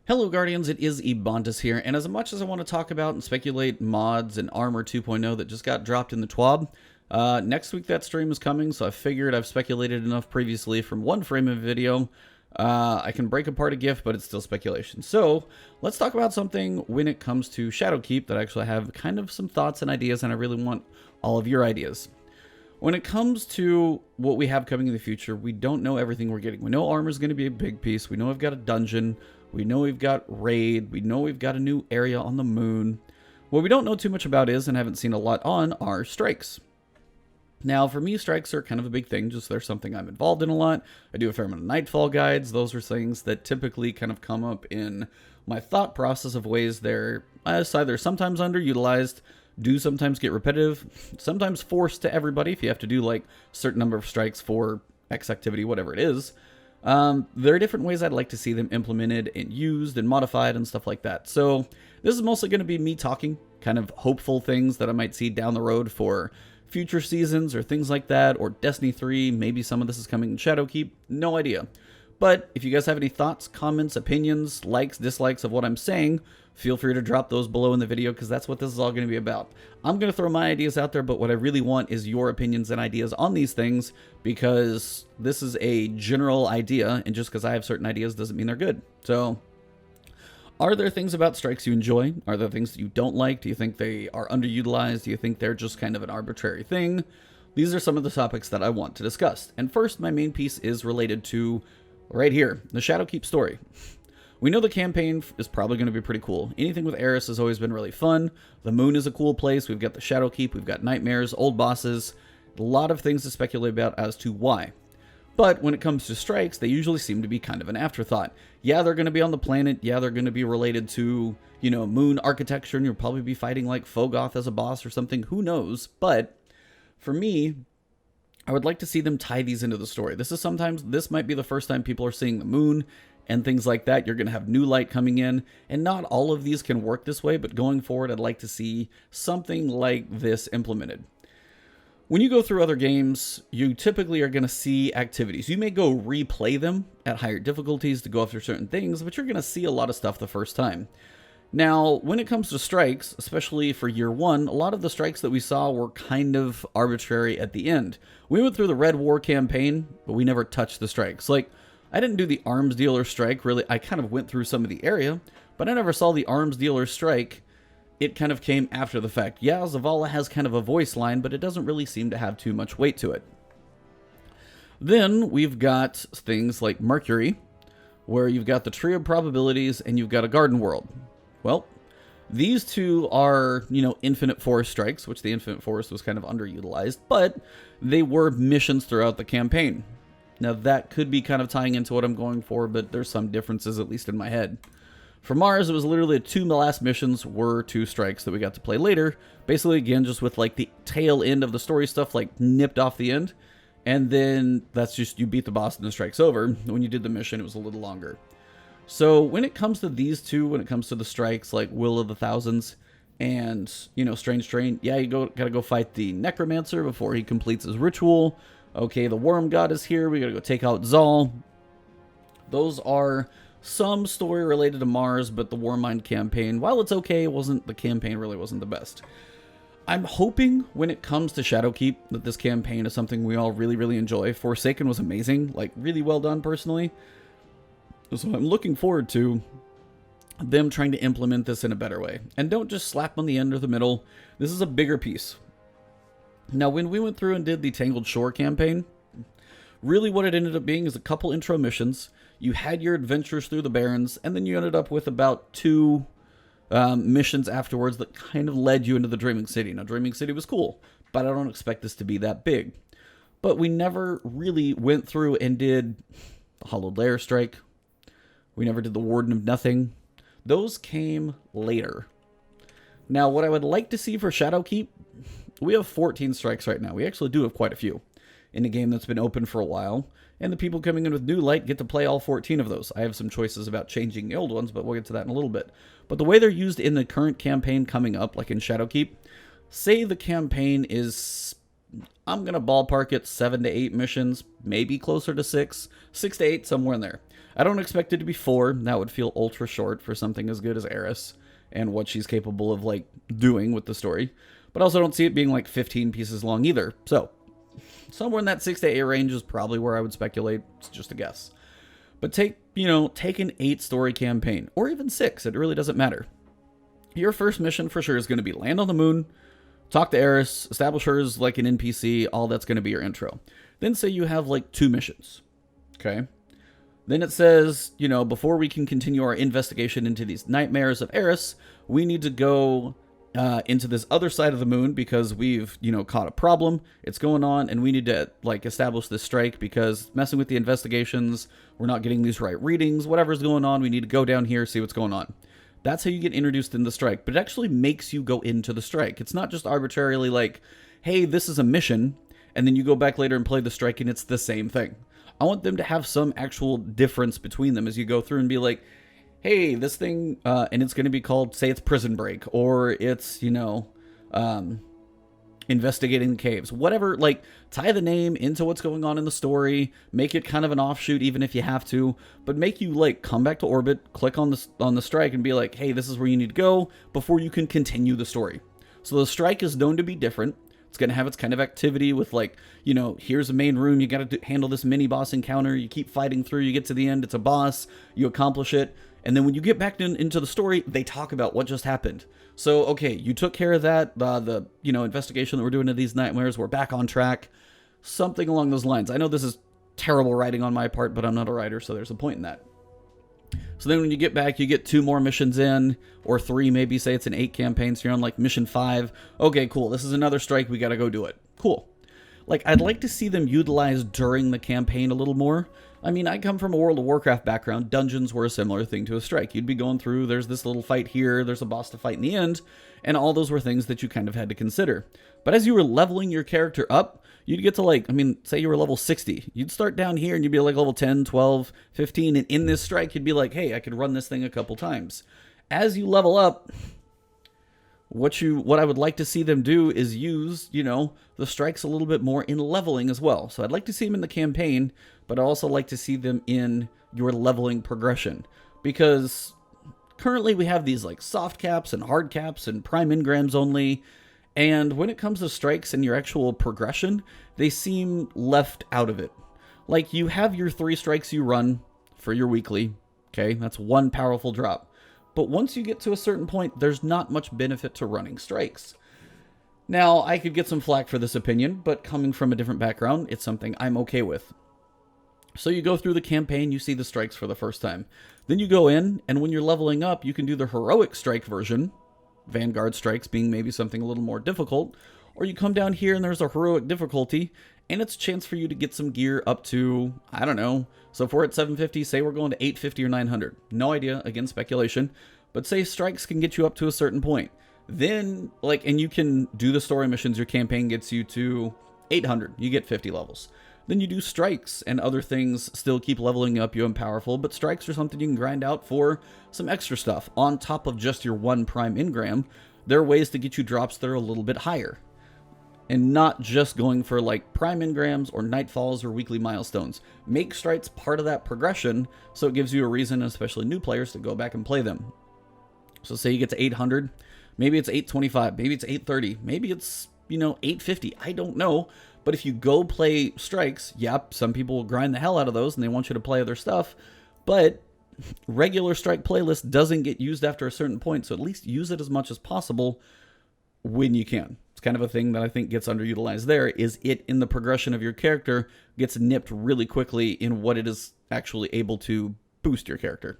Hello Guardians, it is Ebontis here, and as much as I want to talk about and speculate mods and Armor 2.0 that just got dropped in the TWAB, next week that stream is coming, so I figured I've speculated enough previously from one frame of video. I can break apart a GIF, but it's still speculation. So, let's talk about something when it comes to Shadowkeep that actually have kind of some thoughts and ideas, and I really want all of your ideas. When it comes to what we have coming in the future, we don't know everything we're getting. We know armor is going to be a big piece. We know we've got a dungeon. We know we've got raid. We know we've got a new area on the moon. What we don't know too much about is, and haven't seen a lot on, are strikes. Now, for me, strikes are kind of a big thing. Just they're something I'm involved in a lot. I do a fair amount of Nightfall guides. Those are things that typically kind of come up in my thought process of ways they're either sometimes underutilized, do sometimes get repetitive, sometimes forced to everybody if you have to do like a certain number of strikes for X activity, whatever it is. There are different ways I'd like to see them implemented and used and modified and stuff like that. So this is mostly going to be me talking, kind of hopeful things that I might see down the road for future seasons or things like that, or Destiny 3, maybe some of this is coming in Shadowkeep, no idea. But if you guys have any thoughts, comments, opinions, likes, dislikes of what I'm saying, feel free to drop those below in the video because that's what this is all going to be about. I'm going to throw my ideas out there, but what I really want is your opinions and ideas on these things because this is a general idea, and just because I have certain ideas doesn't mean they're good. So, are there things about strikes you enjoy? Are there things that you don't like? Do you think they are underutilized? Do you think they're just kind of an arbitrary thing? These are some of the topics that I want to discuss. And first, my main piece is related to right here, the Shadowkeep story. We know the campaign is probably going to be pretty cool. Anything with Eris has always been really fun. The moon is a cool place. We've got the Shadowkeep. We've got nightmares, old bosses. A lot of things to speculate about as to why. But when it comes to strikes, they usually seem to be kind of an afterthought. Yeah, they're going to be on the planet. Yeah, they're going to be related to, moon architecture, and you'll probably be fighting like Fogoth as a boss or something. Who knows? But for me, I would like to see them tie these into the story. This might be the first time people are seeing the moon and things like that. You're going to have new light coming in, and not all of these can work this way, but going forward, I'd like to see something like this implemented. When you go through other games, you typically are going to see activities. You may go replay them at higher difficulties to go after certain things, but you're going to see a lot of stuff the first time. Now, when it comes to strikes, especially for year one, a lot of the strikes that we saw were kind of arbitrary at the end. We went through the Red War campaign, but we never touched the strikes. Like, I didn't do the arms dealer strike, really. I kind of went through some of the area, but I never saw the arms dealer strike. It kind of came after the fact. Yeah, Zavala has kind of a voice line, but it doesn't really seem to have too much weight to it. Then we've got things like Mercury, where you've got the Tree of Probabilities and you've got a Garden World. Well, these two are, Infinite Forest strikes, which the Infinite Forest was kind of underutilized, but they were missions throughout the campaign. Now, that could be kind of tying into what I'm going for, but there's some differences, at least in my head. For Mars, it was literally the two last missions were two strikes that we got to play later. Basically, again, just with like the tail end of the story stuff, like nipped off the end. And then that's just you beat the boss and the strike's over. When you did the mission, it was a little longer. So when it comes to these two, when it comes to the strikes like Will of the Thousands and, Strange Train, yeah, you gotta go fight the Necromancer before he completes his ritual. Okay, the Worm God is here. We gotta go take out Zal. Those are some story related to Mars, but the Warmind campaign, while it's okay, the campaign really wasn't the best. I'm hoping when it comes to Shadowkeep that this campaign is something we all really, really enjoy. Forsaken was amazing, like really well done personally. So I'm looking forward to them trying to implement this in a better way. And don't just slap on the end or the middle. This is a bigger piece. Now, when we went through and did the Tangled Shore campaign, really what it ended up being is a couple intro missions. You had your adventures through the Barrens, and then you ended up with about two missions afterwards that kind of led you into the Dreaming City. Now, Dreaming City was cool, but I don't expect this to be that big. But we never really went through and did the Hollowed Lair strike. We never did the Warden of Nothing. Those came later. Now, what I would like to see for Shadowkeep, we have 14 strikes right now. We actually do have quite a few in a game that's been open for a while. And the people coming in with new light get to play all 14 of those. I have some choices about changing the old ones, but we'll get to that in a little bit. But the way they're used in the current campaign coming up, like in Shadowkeep, say the campaign is, I'm going to ballpark it 7 to 8 missions, maybe closer to 6 to 8, somewhere in there. I don't expect it to be 4. That would feel ultra short for something as good as Eris and what she's capable of, like, doing with the story. But I also don't see it being, like, 15 pieces long either. So, somewhere in that 6 to 8 range is probably where I would speculate. It's just a guess. But take an 8-story campaign, or even 6. It really doesn't matter. Your first mission for sure is going to be land on the moon, talk to Eris, establish her as like an NPC, all that's going to be your intro. Then say you have like 2 missions, okay? Then it says, before we can continue our investigation into these nightmares of Eris, we need to go into this other side of the moon because we've, caught a problem. It's going on, and we need to, like, establish this strike because messing with the investigations, we're not getting these right readings, whatever's going on, we need to go down here, see what's going on. That's how you get introduced in the strike, but it actually makes you go into the strike. It's not just arbitrarily like, hey, this is a mission, and then you go back later and play the strike, and it's the same thing. I want them to have some actual difference between them as you go through and be like, hey, this thing, and it's going to be called, say it's Prison Break, or it's, investigating the caves. Whatever, like, tie the name into what's going on in the story, make it kind of an offshoot even if you have to, but make you, like, come back to orbit, click on the strike, and be like, hey, this is where you need to go before you can continue the story. So the strike is known to be different. It's going to have its kind of activity with, like, here's a main room, you got to handle this mini boss encounter, you keep fighting through, you get to the end, it's a boss, you accomplish it, and then when you get back into the story, they talk about what just happened. So, okay, you took care of that, the investigation that we're doing of these nightmares, we're back on track, something along those lines. I know this is terrible writing on my part, but I'm not a writer, so there's a point in that. So then when you get back, you get 2 more missions in, or 3, maybe, say it's an 8 campaign, so you're on, like, mission 5. Okay, cool, this is another strike, we gotta go do it. Cool. Like, I'd like to see them utilized during the campaign a little more. I mean, I come from a World of Warcraft background. Dungeons were a similar thing to a strike. You'd be going through, there's this little fight here, there's a boss to fight in the end, and all those were things that you kind of had to consider. But as you were leveling your character up, you'd get to, like, say you were level 60. You'd start down here and you'd be like level 10, 12, 15, and in this strike, you'd be like, hey, I could run this thing a couple times. As you level up, what I would like to see them do is use, the strikes a little bit more in leveling as well. So I'd like to see them in the campaign, but I also like to see them in your leveling progression. Because currently we have these, like, soft caps and hard caps and prime engrams only. And when it comes to strikes and your actual progression, they seem left out of it. Like, you have your 3 strikes you run for your weekly. Okay, that's 1 powerful drop. But once you get to a certain point, there's not much benefit to running strikes. Now, I could get some flack for this opinion, but coming from a different background, it's something I'm okay with. So you go through the campaign, you see the strikes for the first time. Then you go in, and when you're leveling up, you can do the heroic strike version, Vanguard strikes being maybe something a little more difficult, or you come down here and there's a heroic difficulty, and it's a chance for you to get some gear up to, I don't know, so if we're at 750, say we're going to 850 or 900. No idea, again, speculation, but say strikes can get you up to a certain point. Then, like, and you can do the story missions, your campaign gets you to 800, you get 50 levels. Then you do strikes, and other things still keep leveling up you and powerful, but strikes are something you can grind out for some extra stuff. On top of just your 1 prime engram, there are ways to get you drops that are a little bit higher. And not just going for, like, prime engrams or nightfalls or weekly milestones. Make strikes part of that progression, so it gives you a reason, especially new players, to go back and play them. So say you get to 800, maybe it's 825, maybe it's 830, maybe it's, 850, I don't know. But if you go play strikes, yep, some people will grind the hell out of those and they want you to play other stuff, but regular strike playlist doesn't get used after a certain point, so at least use it as much as possible when you can. It's kind of a thing that I think gets underutilized there, is it in the progression of your character gets nipped really quickly in what it is actually able to boost your character.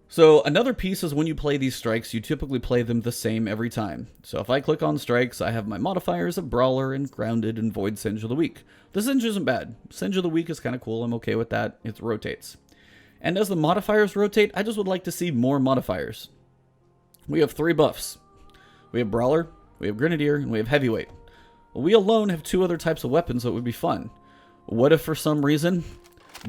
So another piece is when you play these strikes, you typically play them the same every time. So if I click on strikes, I have my modifiers of Brawler and Grounded and Void Singe of the Week. The Singe isn't bad. Singe of the Week is kind of cool. I'm okay with that. It rotates. And as the modifiers rotate, I just would like to see more modifiers. We have 3 buffs. We have Brawler, we have Grenadier, and we have Heavyweight. Well, we alone have 2 other types of weapons that would be fun. What if for some reason,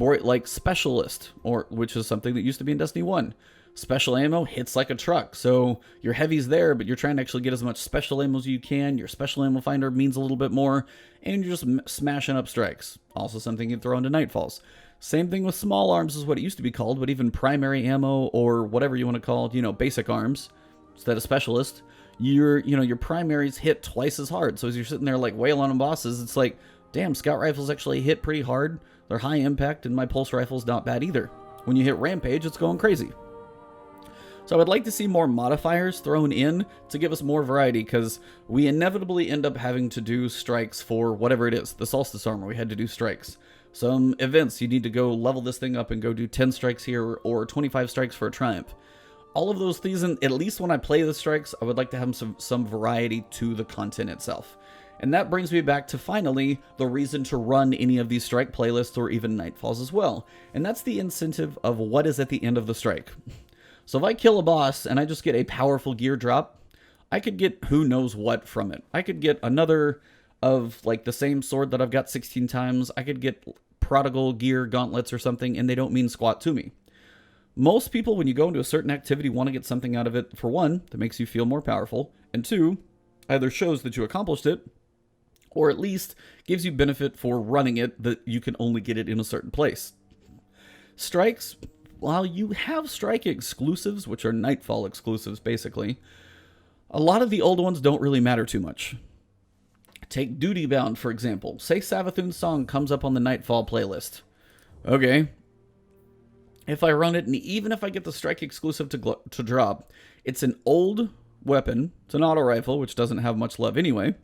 like Specialist, which is something that used to be in Destiny 1. Special ammo hits like a truck, so your heavy's there, but you're trying to actually get as much special ammo as you can. Your special ammo finder means a little bit more, and you're just smashing up strikes. Also something you throw into Nightfalls. Same thing with small arms is what it used to be called, but even primary ammo or whatever you want to call it, you know, basic arms instead of specialist, your primaries hit twice as hard. So as you're sitting there like wailing on bosses, it's like, damn, scout rifles actually hit pretty hard. They're high impact, and my pulse rifle's not bad either. When you hit rampage, it's going crazy. So I would like to see more modifiers thrown in to give us more variety, because we inevitably end up having to do strikes for whatever it is. The Solstice armor, we had to do strikes. Some events, you need to go level this thing up and go do 10 strikes here or 25 strikes for a triumph. All of those things, at least when I play the strikes, I would like to have some variety to the content itself. And that brings me back to, finally, the reason to run any of these strike playlists or even Nightfalls as well. And that's the incentive of what is at the end of the strike. So if I kill a boss and I just get a powerful gear drop, I could get who knows what from it. I could get another of like the same sword that I've got 16 times. I could get prodigal gear gauntlets or something, and they don't mean squat to me. Most people, when you go into a certain activity, want to get something out of it. For one, that makes you feel more powerful, and two, either shows that you accomplished it, or at least gives you benefit for running it, that you can only get it in a certain place. Strikes, while you have strike exclusives, which are Nightfall exclusives basically, a lot of the old ones don't really matter too much. Take Duty Bound, for example. Say Savathun's song comes up on the Nightfall playlist. Okay. If I run it, and even if I get the strike exclusive to drop, it's an old weapon. It's an auto rifle, which doesn't have much love anyway.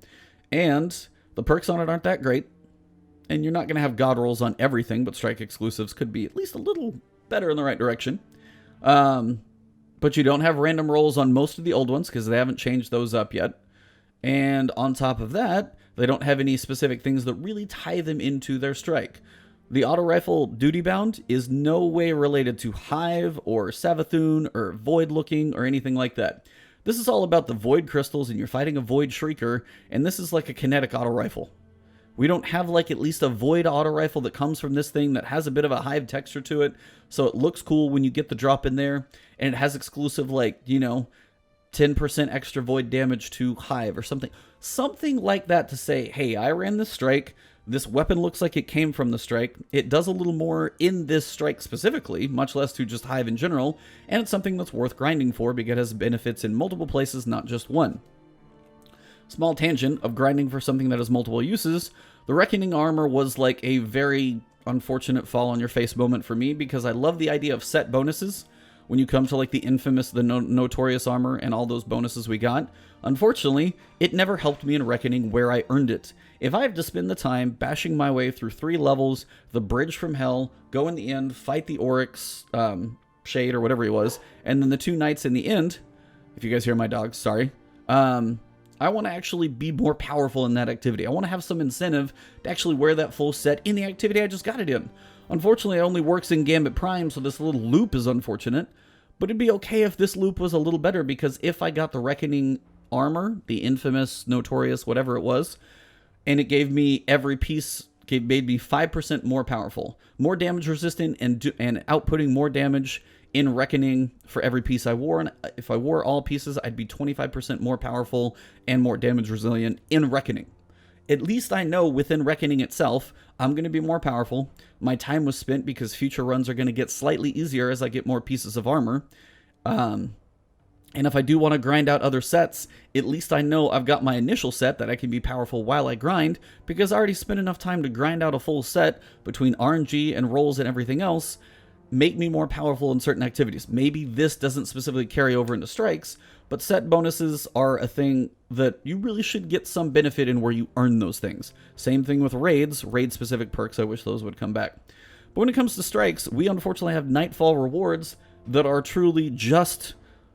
And the perks on it aren't that great. And you're not going to have god rolls on everything, but strike exclusives could be at least a little better in the right direction. But you don't have random rolls on most of the old ones because they haven't changed those up yet. And on top of that, they don't have any specific things that really tie them into their strike. The auto rifle Duty Bound is no way related to Hive or Savathun or Void Looking or anything like that. This is all about the Void Crystals, and you're fighting a Void Shrieker, and this is like a kinetic auto rifle. We don't have like at least a Void auto rifle that comes from this thing that has a bit of a Hive texture to it, so it looks cool when you get the drop in there, and it has exclusive, like, you know, 10% extra Void damage to Hive or something. Something like that to say, hey, I ran this strike, this weapon looks like it came from the strike, it does a little more in this strike specifically, much less to just Hive in general, and it's something that's worth grinding for because it has benefits in multiple places, not just one. Small tangent of grinding for something that has multiple uses, the Reckoning armor was like a very unfortunate fall on your face moment for me, because I love the idea of set bonuses when you come to like the infamous, the notorious armor and all those bonuses we got. Unfortunately, it never helped me in Reckoning where I earned it. If I have to spend the time bashing my way through 3 levels, the bridge from hell, go in the end, fight the Oryx Shade or whatever he was, and then the 2 knights in the end, if you guys hear my dogs, sorry, I want to actually be more powerful in that activity. I want to have some incentive to actually wear that full set in the activity I just got it in. Unfortunately, it only works in Gambit Prime, so this little loop is unfortunate. But it'd be okay if this loop was a little better, because if I got the Reckoning armor, the infamous, notorious, whatever it was, and it gave me every piece, made me 5% more powerful, more damage resistant, and outputting more damage in Reckoning for every piece I wore. And if I wore all pieces, I'd be 25% more powerful and more damage resilient in Reckoning. At least I know within Reckoning itself, I'm going to be more powerful. My time was spent because future runs are going to get slightly easier as I get more pieces of armor. And if I do want to grind out other sets, at least I know I've got my initial set that I can be powerful while I grind, because I already spent enough time to grind out a full set between RNG and rolls and everything else, make me more powerful in certain activities. Maybe this doesn't specifically carry over into strikes, but set bonuses are a thing that you really should get some benefit in where you earn those things. Same thing with raids, raid-specific perks. I wish those would come back. But when it comes to strikes, we unfortunately have Nightfall rewards that are truly just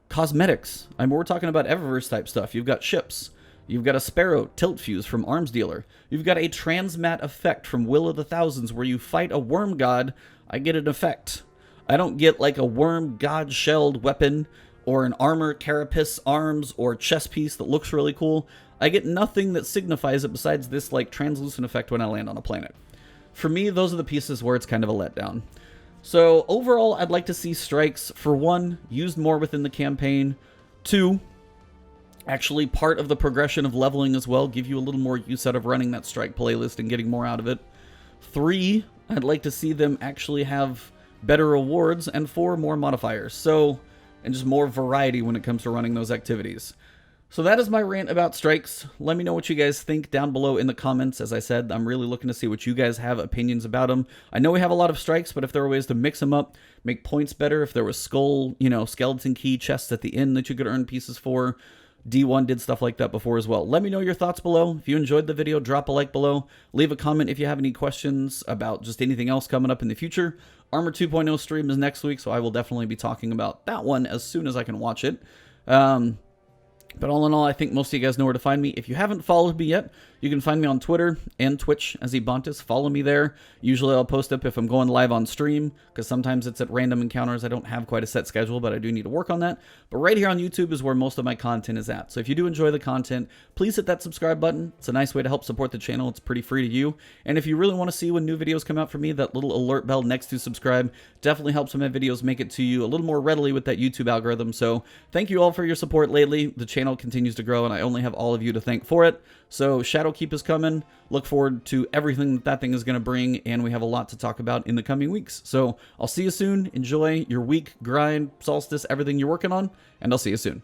cosmetics. I mean, we're talking about Eververse type stuff. You've got ships. You've got a Sparrow tilt fuse from Arms Dealer. You've got a Transmat effect from Will of the Thousands where you fight a worm god. I get an effect. I don't get like a worm god shelled weapon or an armor carapace arms or chest piece that looks really cool. I get nothing that signifies it besides this like translucent effect when I land on a planet. For me, those are the pieces where it's kind of a letdown. So overall, I'd like to see strikes, for one, used more within the campaign. 2, actually part of the progression of leveling as well, give you a little more use out of running that strike playlist and getting more out of it. 3, I'd like to see them actually have better rewards and 4 more modifiers. So, and just more variety when it comes to running those activities. So that is my rant about strikes. Let me know what you guys think down below in the comments. As I said, I'm really looking to see what you guys have opinions about them. I know we have a lot of strikes, but if there are ways to mix them up, make points better, if there was skeleton key chests at the inn that you could earn pieces for, D1 did stuff like that before as well. Let me know your thoughts below. If you enjoyed the video, drop a like below. Leave a comment if you have any questions about just anything else coming up in the future. Armor 2.0 stream is next week, so I will definitely be talking about that one as soon as I can watch it. But all in all, I think most of you guys know where to find me. If you haven't followed me yet, you can find me on Twitter and Twitch as Ebontis. Follow me there. Usually I'll post up if I'm going live on stream, because sometimes it's at random encounters. I don't have quite a set schedule, but I do need to work on that. But right here on YouTube is where most of my content is at. So if you do enjoy the content, please hit that subscribe button. It's a nice way to help support the channel. It's pretty free to you. And if you really want to see when new videos come out for me, that little alert bell next to subscribe definitely helps my videos make it to you a little more readily with that YouTube algorithm. So thank you all for your support lately. The channel continues to grow, and I only have all of you to thank for it. So Shadowkeep is coming. Look forward to everything that thing is going to bring, and we have a lot to talk about in the coming weeks. So I'll see you soon. Enjoy your week, grind, solstice, everything you're working on, and I'll see you soon.